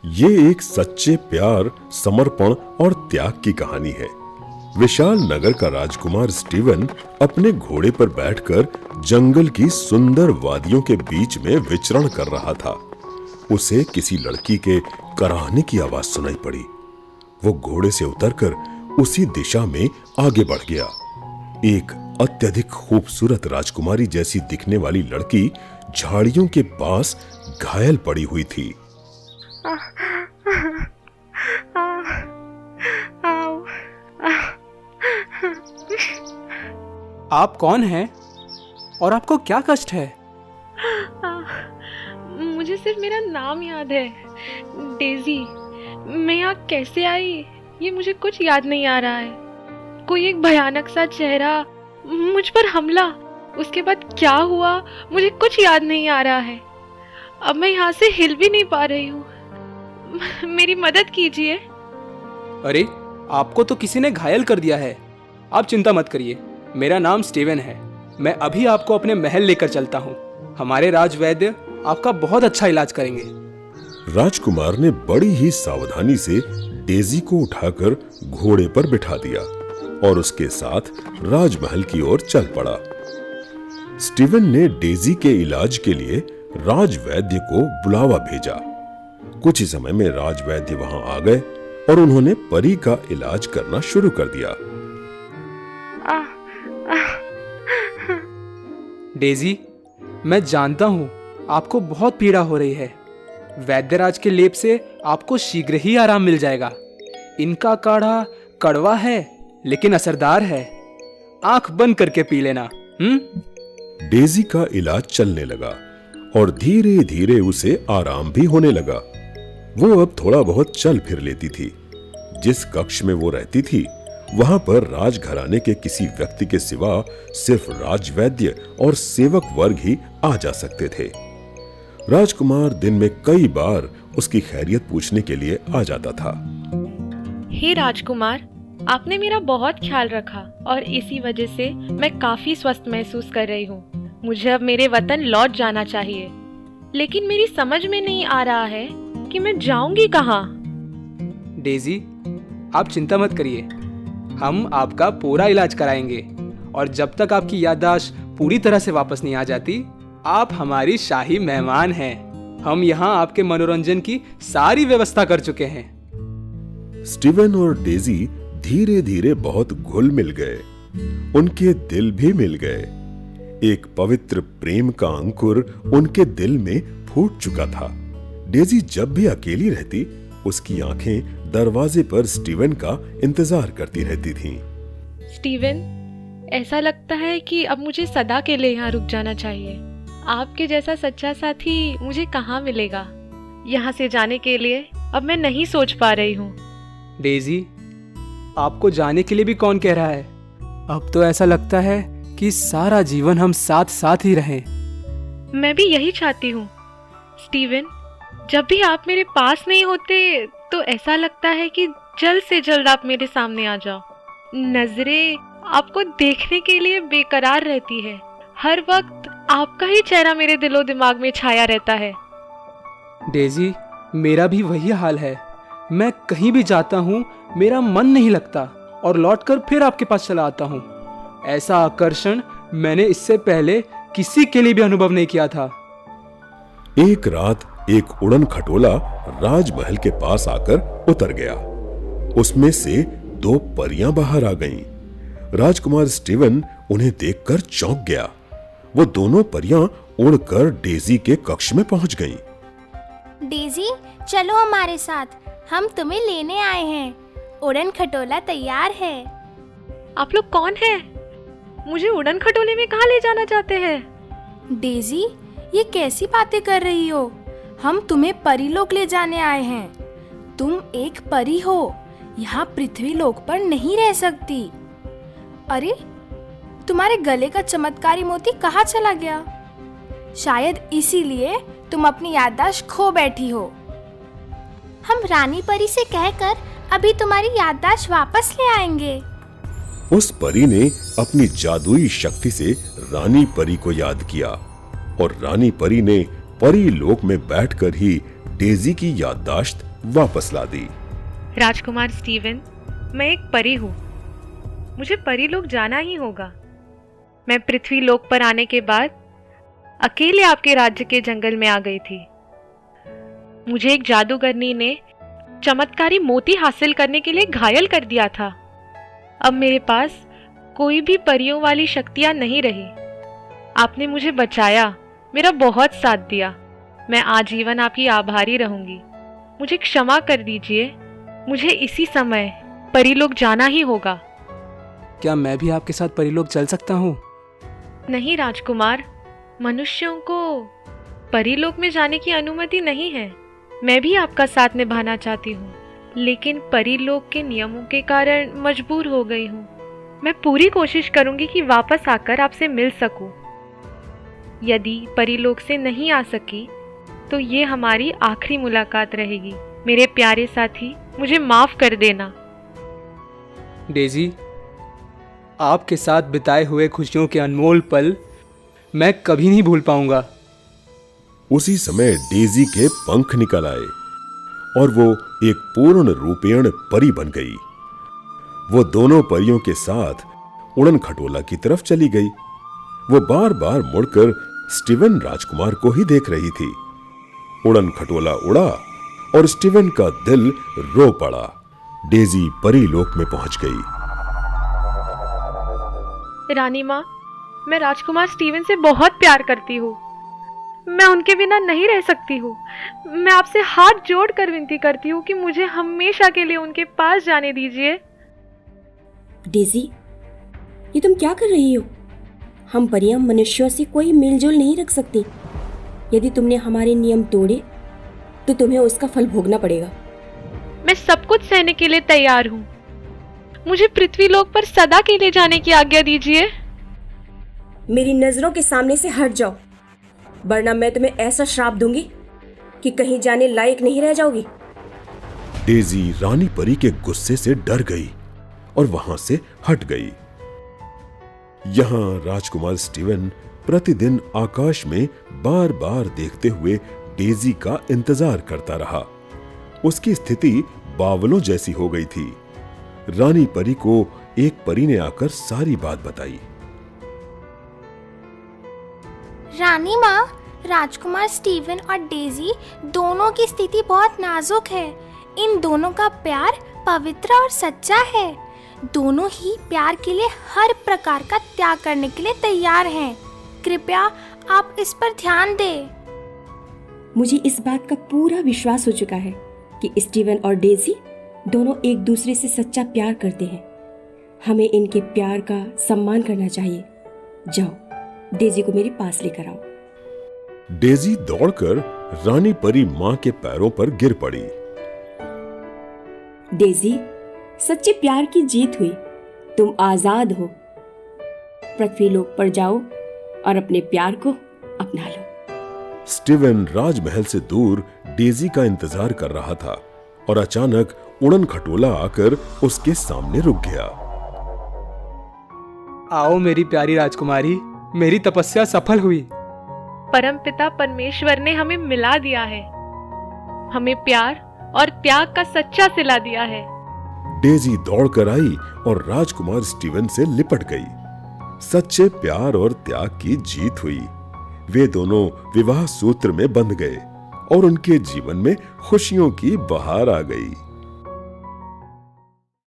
ये एक सच्चे प्यार, समर्पण और त्याग की कहानी है। विशाल नगर का राजकुमार स्टीवन अपने घोड़े पर बैठकर जंगल की सुंदर वादियों के बीच में विचरण कर रहा था। उसे किसी लड़की के कराहने की आवाज सुनाई पड़ी। वो घोड़े से उतरकर उसी दिशा में आगे बढ़ गया। एक अत्यधिक खूबसूरत राजकुमारी जैसी दिखने वाली लड़की झाड़ियों के पास घायल पड़ी हुई थी। आप कौन हैं और आपको क्या कष्ट है? मुझे सिर्फ मेरा नाम याद है, डेजी। मैं यहाँ कैसे आई ये मुझे कुछ याद नहीं आ रहा है। कोई एक भयानक सा चेहरा, मुझ पर हमला, उसके बाद क्या हुआ मुझे कुछ याद नहीं आ रहा है। अब मैं यहाँ से हिल भी नहीं पा रही हूँ। मेरी मदद कीजिए। अरे, आपको तो किसी ने घायल कर दिया है। आप चिंता मत करिए, मेरा नाम स्टीवन है। मैं अभी आपको अपने महल लेकर चलता हूँ। हमारे राजवैद्य आपका बहुत अच्छा इलाज करेंगे। राजकुमार ने बड़ी ही सावधानी से डेजी को उठाकर घोड़े पर बिठा दिया और उसके साथ राजमहल की ओर चल पड़ा। स्टीवन ने डेजी के इलाज के लिए राजवैद्य को बुलावा भेजा। कुछ ही समय में राजवैद्य वहां आ गए और उन्होंने परी का इलाज करना शुरू कर दिया। डेजी, मैं जानता हूँ आपको बहुत पीड़ा हो रही है। वैद्यराज के लेप से आपको शीघ्र ही आराम मिल जाएगा। इनका काढ़ा कड़वा है लेकिन असरदार है। आंख बंद करके पी लेना। डेजी का इलाज चलने लगा और धीरे धीरे उसे आराम भी होने लगा। वो अब थोड़ा बहुत चल फिर लेती थी। जिस कक्ष में वो रहती थी वहां पर राजघराने के किसी व्यक्ति के सिवा सिर्फ राजवैद्य और सेवक वर्ग ही आ जा सकते थे। राजकुमार दिन में कई बार उसकी खैरियत पूछने के लिए आ जाता था। हे राजकुमार, आपने मेरा बहुत ख्याल रखा और इसी वजह से मैं काफी स्वस्थ महसूस कर रही हूँ। मुझे अब मेरे वतन लौट जाना चाहिए, लेकिन मेरी समझ में नहीं आ रहा है कि मैं जाऊंगी कहाँ। डेजी, आप चिंता मत करिए, हम आपका पूरा इलाज कराएंगे और जब तक आपकी याददाश्त पूरी तरह से वापस नहीं आ जाती, आप हमारी शाही मेहमान हैं। हम यहाँ आपके मनोरंजन की सारी व्यवस्था कर चुके हैं। स्टीवन और डेजी धीरे धीरे बहुत घुल मिल गए। उनके दिल भी मिल गए। एक पवित्र प्रेम का अंकुर उनके दिल में फूट चुका था। डेजी जब भी अकेली रहती, उसकी आंखें दरवाजे पर स्टीवन का इंतजार करती रहती थीं। स्टीवन, ऐसा लगता है कि अब मुझे सदा के लिए यहाँ रुक जाना चाहिए। आपके जैसा सच्चा साथी मुझे कहाँ मिलेगा। यहाँ से जाने के लिए अब मैं नहीं सोच पा रही हूँ। डेजी, आपको जाने के लिए भी कौन कह रहा है? अब तो ऐसा लगता है कि सारा जीवन हम साथ साथ ही रहें। मैं भी यही चाहती हूँ स्टीवन। जब भी आप मेरे पास नहीं होते तो ऐसा लगता है कि जल्द से जल्द आप मेरे सामने आ जाओ। नजरें आपको देखने के लिए बेकरार रहती है। हर वक्त आपका ही चेहरा मेरे दिलो दिमाग में छाया रहता है। डेजी, मेरा भी वही हाल है। मैं कहीं भी जाता हूँ, मेरा मन नहीं लगता और लौटकर फिर आपके पास चला आता हूँ। ऐसा आकर्षण मैंने इससे पहले किसी के लिए भी अनुभव नहीं किया था। एक रात एक उड़न खटोला राजमहल के पास आकर उतर गया। उसमें से दो परियां बाहर आ गईं। राजकुमार स्टीवन उन्हें देखकर चौंक गया। वो दोनों परियां उड़कर डेजी के कक्ष में पहुंच गईं। डेजी, चलो हमारे साथ, हम तुम्हें लेने आए हैं। उड़न खटोला तैयार है। आप लोग कौन हैं? मुझे उड़न खटोले में कहाँ ले जाना चाहते हैं? डेजी, ये कैसी बातें कर रही हो? हम तुम्हें परीलोक ले जाने आए हैं। तुम एक परी हो, यहाँ पृथ्वी लोक पर नहीं रह सकती। अरे, तुम्हारे गले का चमत्कारी मोती कहाँ चला गया? शायद इसीलिए तुम अपनी याददाश्त खो बैठी हो। हम रानी परी से कहकर अभी तुम्हारी याददाश्त वापस ले आएंगे। उस परी ने अपनी जादुई शक्ति से रानी परी को याद किया और रानी परी ने परी लोक में बैठकर ही डेजी की याददाश्त वापस ला दी। राजकुमार स्टीवन, मैं एक परी हूँ। मुझे परीलोक जाना ही होगा। मैं पृथ्वी लोक पर आने के बाद अकेले आपके राज्य के जंगल में आ गई थी। मुझे एक जादूगरनी ने चमत्कारी मोती हासिल करने के लिए घायल कर दिया था। अब मेरे पास कोई भी परियों वाली शक्तियां नहीं रही। आपने मुझे बचाया, मेरा बहुत साथ दिया। मैं आजीवन आपकी आभारी रहूंगी। मुझे क्षमा कर दीजिए। मुझे इसी समय परीलोक जाना ही होगा। क्या मैं भी आपके साथ परीलोक चल सकता हूँ? नहीं राजकुमार, मनुष्यों को परीलोक में जाने की अनुमति नहीं है। मैं भी आपका साथ निभाना चाहती हूँ, लेकिन परीलोक के नियमों के कारण मजबूर हो गई हूँ। मैं पूरी कोशिश करूंगी कि वापस आकर आपसे मिल सकूं। यदि परीलोक से नहीं आ सकी तो ये हमारी आखिरी मुलाकात रहेगी। मेरे प्यारे साथी, मुझे माफ कर देना। डेजी, आपके साथ बिताए हुए खुशियों के अनमोल पल मैं कभी नहीं भूल पाऊंगा। उसी समय डेजी के पंख निकल आए और वो एक पूर्ण रूपेण परी बन गई। वो दोनों परियों के साथ उड़न खटोला की तरफ चली गई। वो बार बार मुड़कर स्टीवन राजकुमार को ही देख रही थी। उड़न खटोला उड़ा और स्टीवन का दिल रो पड़ा। डेजी परीलोक में पहुंच गई। रानी माँ, मैं राजकुमार स्टीवन से बहुत प्यार करती हूँ। मैं उनके बिना नहीं रह सकती हूँ। मैं आपसे हाथ जोड़कर विनती करती हूँ कि मुझे हमेशा के लिए उनके पास जाने दीजिए। डेजी, ये तुम क्या कर रही हो? हम परियां मनुष्यों से कोई मेलजोल नहीं रख सकती। यदि तुमने हमारे नियम तोड़े तो तुम्हें उसका फल भोगना पड़ेगा। मैं सब कुछ सहने के लिए तैयार हूँ। मुझे पृथ्वीलोक पर सदा के लिए जाने की आज्ञा दीजिए। मेरी नजरों के सामने से हट जाओ, वरना मैं तुम्हें ऐसा श्राप दूंगी कि कहीं जाने लायक नहीं रह जाओगी। डेजी रानी परी के गुस्से से डर गई और वहां से हट गई। यहां राजकुमार स्टीवन प्रतिदिन आकाश में बार बार देखते हुए डेजी का इंतजार करता रहा। उसकी स्थिति बावलों जैसी हो गई थी। रानी परी को एक परी ने आकर सारी बात बताई। रानी माँ, राजकुमार स्टीवन और डेजी दोनों की स्थिति बहुत नाजुक है। इन दोनों का प्यार पवित्र और सच्चा है। दोनों ही प्यार के लिए हर प्रकार का त्याग करने के लिए तैयार हैं। कृपया आप इस पर ध्यान दें। मुझे इस बात का पूरा विश्वास हो चुका है कि स्टीवन और डेजी दोनों एक दूसरे से सच्चा प्यार करते हैं। हमें इनके प्यार का सम्मान करना चाहिए। जाओ, डेजी को मेरे पास लेकर आओ। डेजी दौड़कर रानी परी मां के पैरों पर गिर पड़ी। डेजी, सच्चे प्यार की जीत हुई। तुम आजाद हो। पृथ्वीलोक पर जाओ और अपने प्यार को अपना लो। स्टीवन राजमहल से दूर डेजी का इंतजार कर रहा था और अचानक उड़न खटोला आकर उसके सामने रुक गया। आओ मेरी प्यारी राजकुमारी, मेरी तपस्या सफल हुई। परमपिता परमेश्वर ने हमें मिला दिया है। हमें प्यार और त्याग का सच्चा सिला दिया है। डेजी दौड़कर आई और राजकुमार स्टीवन से लिपट गई। सच्चे प्यार और त्याग की जीत हुई। वे दोनों विवाह सूत्र में बंध गए और उनके जीवन में खुशियों की बहार आ गई।